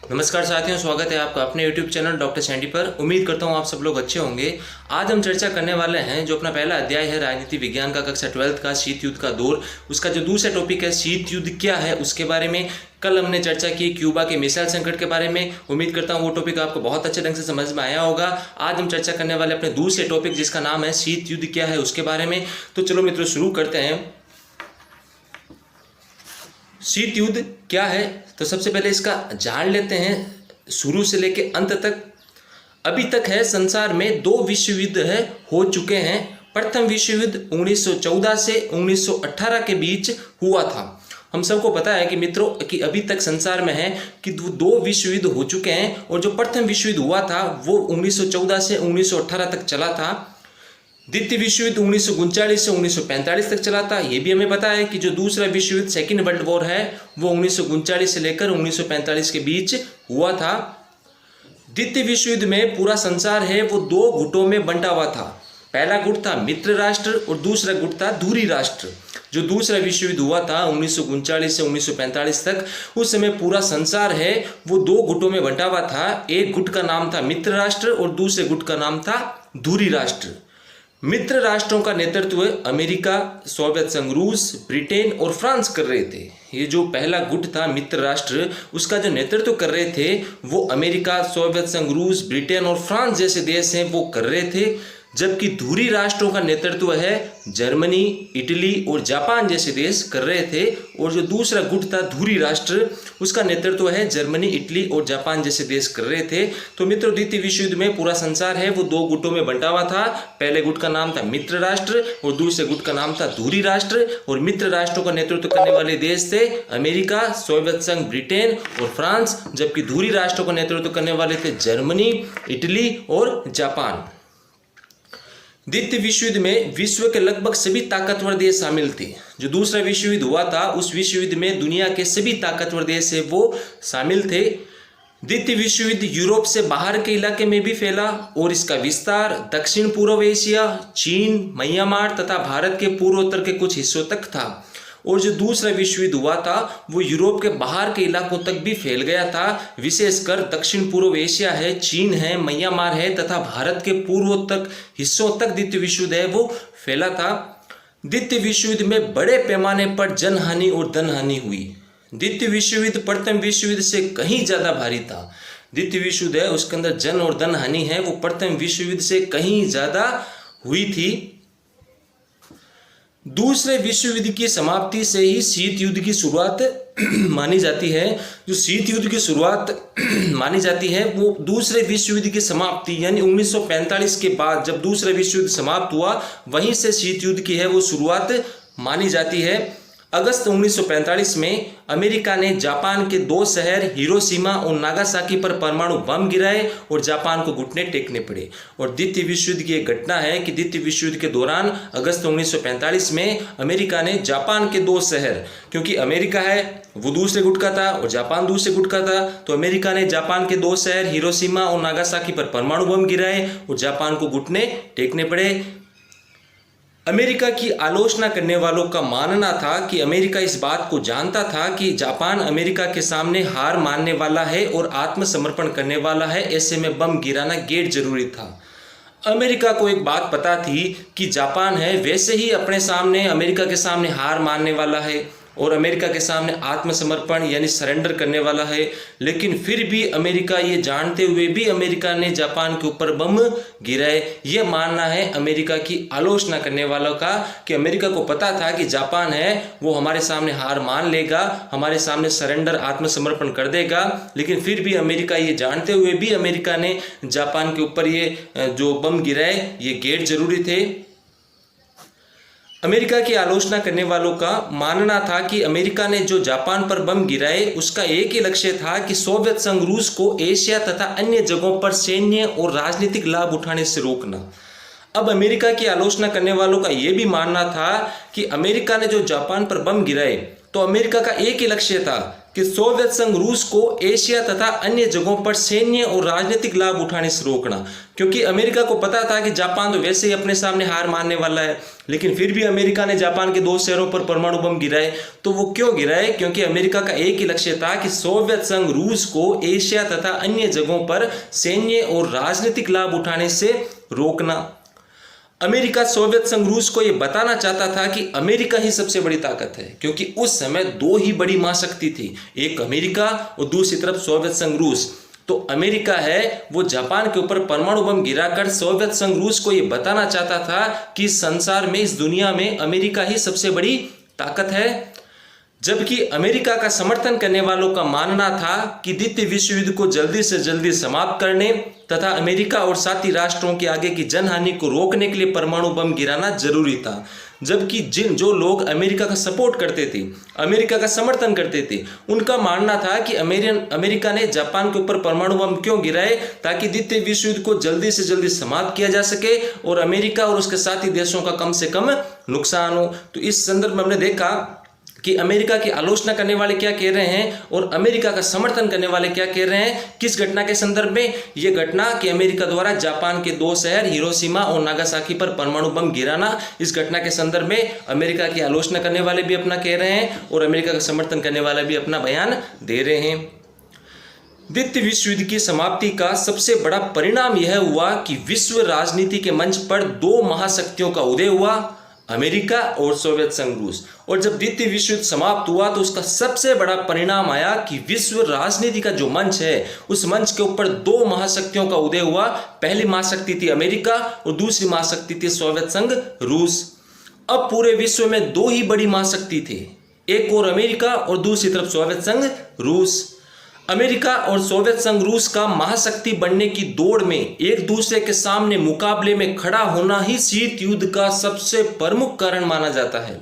नमस्कार साथियों, स्वागत है आपका अपने YouTube चैनल डॉक्टर सैंडी पर। उम्मीद करता हूँ आप सब लोग अच्छे होंगे। आज हम चर्चा करने वाले हैं जो अपना पहला अध्याय है राजनीति विज्ञान का कक्षा 12 का शीत युद्ध का दौर। उसका जो दूसरा टॉपिक है शीत युद्ध क्या है उसके बारे में। कल हमने चर्चा की क्यूबा के मिसाइल संकट के बारे में। उम्मीद करता हूँ वो टॉपिक आपको बहुत अच्छे ढंग से समझ में आया होगा। आज हम चर्चा करने वाले अपने दूसरे टॉपिक जिसका नाम है शीत युद्ध क्या है उसके बारे में। तो चलो मित्रों शुरू करते हैं। शीत युद्ध क्या है तो सबसे पहले इसका जान लेते हैं शुरू से लेके अंत तक। अभी तक है संसार में 2 विश्व युद्ध हो चुके हैं। प्रथम विश्व युद्ध 1914 से 1918 के बीच हुआ था। हम सबको पता है कि मित्रों कि अभी तक संसार में है कि 2 विश्व युद्ध हो चुके हैं और जो प्रथम विश्व युद्ध हुआ था वो 1914 से 1918 तक चला था। द्वितीय विश्व युद्ध 1939 से 1945 तक चला था। ये भी हमें पता है कि जो दूसरा विश्व युद्ध सेकेंड वर्ल्ड वॉर है वो 1939 से लेकर 1945 के बीच हुआ था। द्वितीय विश्व युद्ध में पूरा संसार है वो 2 गुटों में बंटा हुआ था। पहला गुट था मित्र राष्ट्र और दूसरा गुट था धुरी राष्ट्र। जो दूसरा विश्व युद्ध हुआ था 1939 से 1945 तक, उस समय पूरा संसार है वो 2 गुटों में बंटा हुआ था। एक गुट का नाम था मित्र राष्ट्र और दूसरे गुट का नाम था धुरी राष्ट्र। मित्र राष्ट्रों का नेतृत्व अमेरिका, सोवियत संघ, रूस, ब्रिटेन और फ्रांस कर रहे थे। ये जो पहला गुट था मित्र राष्ट्र, उसका जो नेतृत्व कर रहे थे वो अमेरिका, सोवियत संघ, रूस, ब्रिटेन और फ्रांस जैसे देश हैं वो कर रहे थे। जबकि धुरी राष्ट्रों का नेतृत्व है जर्मनी, इटली और जापान जैसे देश कर रहे थे। और जो दूसरा गुट था धुरी राष्ट्र, उसका नेतृत्व है जर्मनी, इटली और जापान जैसे देश कर रहे थे। तो मित्रों द्वितीय विश्व युद्ध में पूरा संसार है वो 2 गुटों में बंटा हुआ था। पहले गुट का नाम था मित्र राष्ट्र और दूसरे गुट का नाम था धुरी राष्ट्र। और मित्र राष्ट्रों का नेतृत्व करने वाले देश थे अमेरिका, सोवियत संघ, ब्रिटेन और फ्रांस। जबकि धुरी राष्ट्रों का नेतृत्व करने वाले थे जर्मनी, इटली और जापान। द्वितीय विश्व युद्ध में विश्व के लगभग सभी ताकतवर देश शामिल थे। जो दूसरा विश्व युद्ध हुआ था उस विश्व युद्ध में दुनिया के सभी ताकतवर देश है वो शामिल थे। द्वितीय विश्व युद्ध यूरोप से बाहर के इलाके में भी फैला और इसका विस्तार दक्षिण पूर्व एशिया, चीन, म्यांमार तथा भारत के पूर्वोत्तर के कुछ हिस्सों तक था। और जो दूसरा विश्व युद्ध हुआ था वो यूरोप के बाहर के इलाकों तक भी फैल गया था। विशेषकर दक्षिण पूर्व एशिया है, चीन है, म्यांमार है तथा भारत के पूर्वोत्तर हिस्सों तक द्वितीय विश्व युद्ध है वो फैला था। द्वितीय विश्व युद्ध में बड़े पैमाने पर जनहानि और धनहानि हुई। द्वितीय विश्व युद्ध प्रथम विश्व युद्ध से कहीं ज्यादा भारी था। द्वितीय विश्व युद्ध है उसके अंदर जन और धनहानि है वो प्रथम विश्व युद्ध से कहीं ज्यादा हुई थी। दूसरे विश्व युद्ध की समाप्ति से ही शीत युद्ध की शुरुआत मानी जाती है। जो शीत युद्ध की शुरुआत मानी जाती है वो दूसरे विश्व युद्ध की समाप्ति यानी 1945 के बाद जब दूसरा विश्व युद्ध समाप्त हुआ वहीं से शीत युद्ध की है वो शुरुआत मानी जाती है। अगस्त 1945 में अमेरिका ने जापान के 2 शहर हिरोशिमा और नागासाकी पर परमाणु बम गिराए और जापान को घुटने टेकने पड़े। और द्वितीय विश्व युद्ध की एक घटना है कि द्वितीय विश्व युद्ध के दौरान अगस्त 1945 में अमेरिका ने जापान के 2 शहर, क्योंकि अमेरिका है वो दूसरे गुट का था और जापान दूसरे गुट का था, तो अमेरिका ने जापान के 2 शहर हिरोशिमा और नागासाकी पर परमाणु बम गिराए और जापान को घुटने टेकने पड़े। अमेरिका की आलोचना करने वालों का मानना था कि अमेरिका इस बात को जानता था कि जापान अमेरिका के सामने हार मानने वाला है और आत्मसमर्पण करने वाला है, ऐसे में बम गिराना गैर जरूरी था। अमेरिका को एक बात पता थी कि जापान है वैसे ही अपने सामने अमेरिका के सामने हार मानने वाला है और अमेरिका के सामने आत्मसमर्पण यानी सरेंडर करने वाला है। लेकिन फिर भी अमेरिका ये जानते हुए भी अमेरिका ने जापान के ऊपर बम गिराए। ये मानना है अमेरिका की आलोचना करने वालों का कि अमेरिका को पता था कि जापान है वो हमारे सामने हार मान लेगा, हमारे सामने सरेंडर आत्मसमर्पण कर देगा। लेकिन फिर भी अमेरिका ये जानते हुए भी अमेरिका ने जापान के ऊपर ये जो बम गिराए ये गैर जरूरी थे। अमेरिका की आलोचना करने वालों का मानना था कि अमेरिका ने जो जापान पर बम गिराए उसका एक ही लक्ष्य था कि सोवियत संघ रूस को एशिया तथा अन्य जगहों पर सैन्य और राजनीतिक लाभ उठाने से रोकना। अब अमेरिका की आलोचना करने वालों का यह भी मानना था कि अमेरिका ने जो जापान पर बम गिराए तो अमेरिका का एक ही लक्ष्य था कि सोवियत संघ रूस को एशिया तथा अन्य जगहों पर सैन्य और राजनीतिक लाभ उठाने से रोकना, क्योंकि अमेरिका को पता था कि जापान तो वैसे ही अपने सामने हार मानने वाला है, लेकिन फिर भी अमेरिका ने जापान के 2 शहरों पर परमाणु बम गिराए। तो वो क्यों गिराए? क्योंकि अमेरिका का एक ही लक्ष्य था कि सोवियत संघ रूस को एशिया तथा अन्य जगहों पर सैन्य और राजनीतिक लाभ उठाने से रोकना। अमेरिका सोवियत संघ रूस को यह बताना चाहता था कि अमेरिका ही सबसे बड़ी ताकत है, क्योंकि उस समय 2 ही बड़ी महाशक्ति थी, एक अमेरिका और दूसरी तरफ सोवियत संघ रूस। तो अमेरिका है वो जापान के ऊपर परमाणु बम गिराकर सोवियत संघ रूस को यह बताना चाहता था कि संसार में, इस दुनिया में अमेरिका ही सबसे बड़ी ताकत है। जबकि अमेरिका का समर्थन करने वालों का मानना था कि द्वितीय विश्व युद्ध को जल्दी से जल्दी समाप्त करने तथा अमेरिका और साथी राष्ट्रों के आगे की जनहानि को रोकने के लिए परमाणु बम गिराना जरूरी था। जबकि जो लोग अमेरिका का सपोर्ट करते थे, अमेरिका का समर्थन करते थे, उनका मानना था कि अमेरिका ने जापान के ऊपर परमाणु बम क्यों गिराए, ताकि द्वितीय विश्व युद्ध को जल्दी से जल्दी समाप्त किया जा सके और अमेरिका और उसके साथी देशों का कम से कम नुकसान हो। तो इस संदर्भ में हमने देखा कि अमेरिका की आलोचना करने वाले क्या कह रहे हैं और अमेरिका का समर्थन करने वाले क्या कह रहे हैं, किस घटना के संदर्भ में। यह घटना कि अमेरिका द्वारा जापान के 2 शहर हिरोशिमा और नागासाकी पर परमाणु बम गिराना, इस घटना के संदर्भ में अमेरिका की आलोचना करने वाले भी अपना कह रहे हैं और अमेरिका का समर्थन करने वाले भी अपना बयान दे रहे हैं। द्वितीय विश्व युद्ध की समाप्ति का सबसे बड़ा परिणाम यह हुआ कि विश्व राजनीति के मंच पर 2 महाशक्तियों का उदय हुआ, अमेरिका और सोवियत संघ रूस। और जब द्वितीय विश्व युद्ध समाप्त हुआ तो उसका सबसे बड़ा परिणाम आया कि विश्व राजनीति का जो मंच है, उस मंच के ऊपर 2 महाशक्तियों का उदय हुआ। पहली महाशक्ति थी अमेरिका और दूसरी महाशक्ति थी सोवियत संघ रूस। अब पूरे विश्व में 2 ही बड़ी महाशक्ति थे, एक और अमेरिका और दूसरी तरफ सोवियत संघ रूस। अमेरिका और सोवियत संघ रूस का महाशक्ति बनने की दौड़ में एक दूसरे के सामने मुकाबले में खड़ा होना ही शीत युद्ध का सबसे प्रमुख कारण माना जाता है।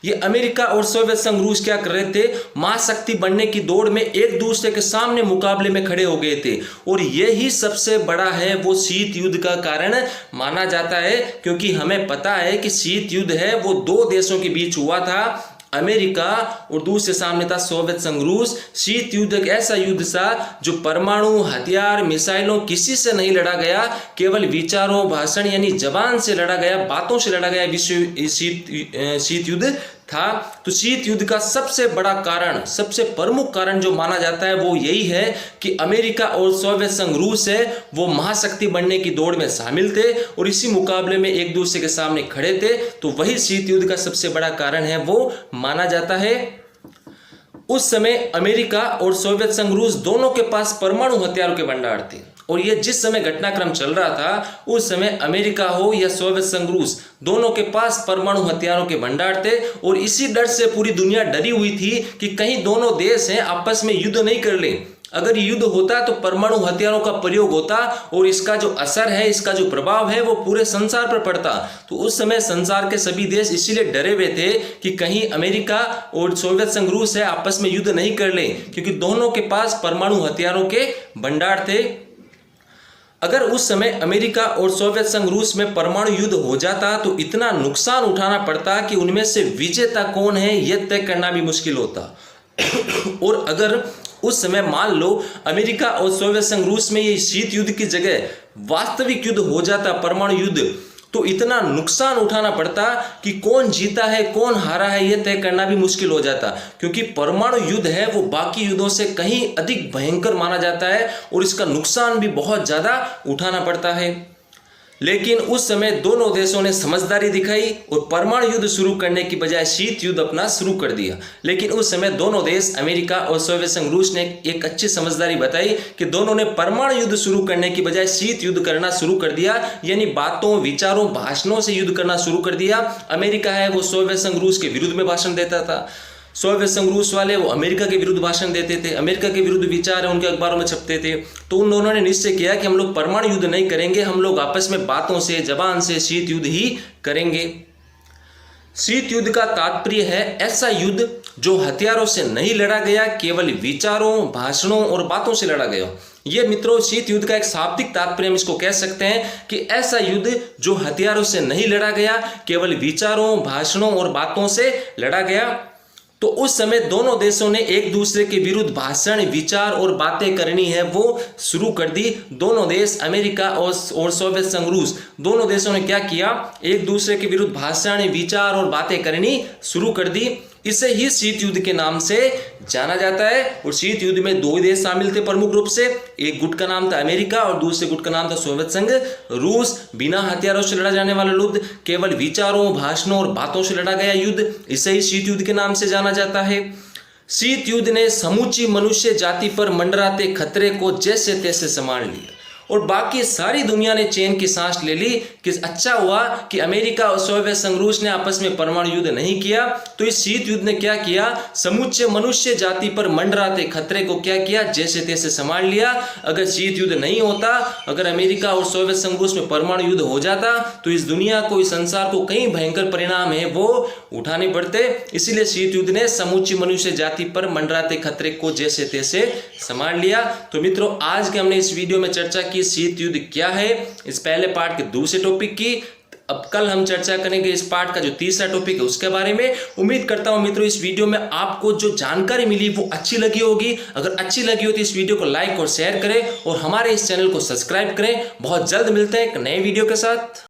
ये अमेरिका और सोवियत संघ रूस क्या कर रहे थे, महाशक्ति बनने की दौड़ में एक दूसरे के सामने मुकाबले में खड़े हो गए थे और यही सबसे बड़ा है वो शीत युद्ध का कारण माना जाता है। क्योंकि हमें पता है कि शीत युद्ध है वो 2 देशों के बीच हुआ था, अमेरिका और दूसरे सामने था सोवियत संघ रूस। शीत युद्ध एक ऐसा युद्ध था जो परमाणु हथियार, मिसाइलों किसी से नहीं लड़ा गया, केवल विचारों, भाषण यानी जबान से लड़ा गया, बातों से लड़ा गया विश्व शीत युद्ध था। तो शीत युद्ध का सबसे बड़ा कारण, सबसे प्रमुख कारण जो माना जाता है वो यही है कि अमेरिका और सोवियत संघ रूस है वो महाशक्ति बनने की दौड़ में शामिल थे और इसी मुकाबले में एक दूसरे के सामने खड़े थे। तो वही शीत युद्ध का सबसे बड़ा कारण है वो माना जाता है। उस समय अमेरिका और सोवियत संघ रूस दोनों के पास परमाणु हथियारों के भंडार थे और ये जिस समय घटनाक्रम चल रहा था उस समय अमेरिका हो या सोवियत संघ रूस, दोनों के पास परमाणु हथियारों के भंडार थे और इसी डर से पूरी दुनिया डरी हुई थी कि कहीं दोनों देश हैं आपस में युद्ध नहीं कर लें। अगर युद्ध होता तो परमाणु हथियारों का प्रयोग होता और इसका जो असर है, इसका जो प्रभाव है वो पूरे संसार पर पड़ता। तो उस समय संसार के सभी देश इसीलिए डरे हुए थे कि कहीं अमेरिका और सोवियत संघ रूस है आपस में युद्ध नहीं कर लें, क्योंकि दोनों के पास परमाणु हथियारों के भंडार थे। अगर उस समय अमेरिका और सोवियत संघ रूस में परमाणु युद्ध हो जाता तो इतना नुकसान उठाना पड़ता कि उनमें से विजेता कौन है यह तय करना भी मुश्किल होता। और अगर उस समय मान लो अमेरिका और सोवियत संघ रूस में ये शीत युद्ध की जगह वास्तविक युद्ध हो जाता, परमाणु युद्ध, तो इतना नुकसान उठाना पड़ता कि कौन जीता है कौन हारा है यह तय करना भी मुश्किल हो जाता। क्योंकि परमाणु युद्ध है वो बाकी युद्धों से कहीं अधिक भयंकर माना जाता है और इसका नुकसान भी बहुत ज़्यादा उठाना पड़ता है। लेकिन उस समय दोनों देशों ने समझदारी दिखाई और परमाणु युद्ध शुरू करने की बजाय शीत युद्ध अपना शुरू कर दिया। लेकिन उस समय दोनों देश अमेरिका और सोवियत संघ रूस ने एक अच्छी समझदारी बताई कि दोनों ने परमाणु युद्ध शुरू करने की बजाय शीत युद्ध करना शुरू कर दिया, यानी बातों, विचारों, भाषणों से युद्ध करना शुरू कर दिया। अमेरिका है वो सोवियत संघ रूस के विरुद्ध में भाषण देता था, सोवियत संघ रूस वाले वो अमेरिका के विरुद्ध भाषण देते थे, अमेरिका के विरुद्ध विचार उनके अखबारों में छपते थे। तो उन दोनों ने निश्चय किया कि हम लोग परमाणु युद्ध नहीं करेंगे, हम लोग आपस में बातों से, जबान से शीत युद्ध ही करेंगे। शीत युद्ध का तात्पर्य है ऐसा युद्ध जो हथियारों से नहीं लड़ा गया, केवल विचारों, भाषणों और बातों से लड़ा गया। ये मित्रों शीत युद्ध का एक शाब्दिक तात्पर्य हम इसको कह सकते हैं कि ऐसा युद्ध जो हथियारों से नहीं लड़ा गया, केवल विचारों, भाषणों और बातों से लड़ा गया। तो उस समय दोनों देशों ने एक दूसरे के विरुद्ध भाषण, विचार और बातें करनी है वो शुरू कर दी। दोनों देश अमेरिका और सोवियत संघ रूस, दोनों देशों ने क्या किया, एक दूसरे के विरुद्ध भाषण, विचार और बातें करनी शुरू कर दी। इसे ही शीत युद्ध के नाम से जाना जाता है। और शीत युद्ध में दो देश शामिल थे प्रमुख रूप से, एक गुट का नाम था अमेरिका और दूसरे गुट का नाम था सोवियत संघ रूस। बिना हथियारों से लड़ा जाने वाला युद्ध, केवल विचारों, भाषणों और बातों से लड़ा गया युद्ध, इसे ही शीत युद्ध के नाम से जाना जाता है। शीत युद्ध ने समूची मनुष्य जाति पर मंडराते खतरे को जैसे तैसे संभाल लिया और बाकी सारी दुनिया ने चैन की सांस ले ली कि अच्छा हुआ कि अमेरिका और सोवियत संघ रूस ने आपस में परमाणु युद्ध नहीं किया। तो इस शीत युद्ध ने क्या किया, समूचे मनुष्य जाति पर मंडराते खतरे को क्या किया, जैसे तैसे संभाल लिया। अगर शीत युद्ध नहीं होता, अगर अमेरिका और सोवियत संघ रूस में परमाणु युद्ध हो जाता तो इस दुनिया को, इस संसार को कई भयंकर परिणाम है वो उठाने पड़ते। इसीलिए शीत युद्ध ने समूची मनुष्य जाति पर मंडराते खतरे को जैसे तैसे संभाल लिया। तो मित्रों, आज के हमने इस वीडियो में चर्चा की शीत युद्ध क्या है, इस पहले पार्ट के दूसरे टॉपिक की। अब कल हम चर्चा करेंगे इस पार्ट का जो तीसरा टॉपिक है उसके बारे में। उम्मीद करता हूं मित्रों इस वीडियो में आपको जो जानकारी मिली वो अच्छी लगी होगी। अगर अच्छी लगी हो तो इस वीडियो को लाइक और शेयर करें और हमारे इस चैनल को सब्सक्राइब करें। बहुत जल्द मिलते हैं एक नए वीडियो के साथ।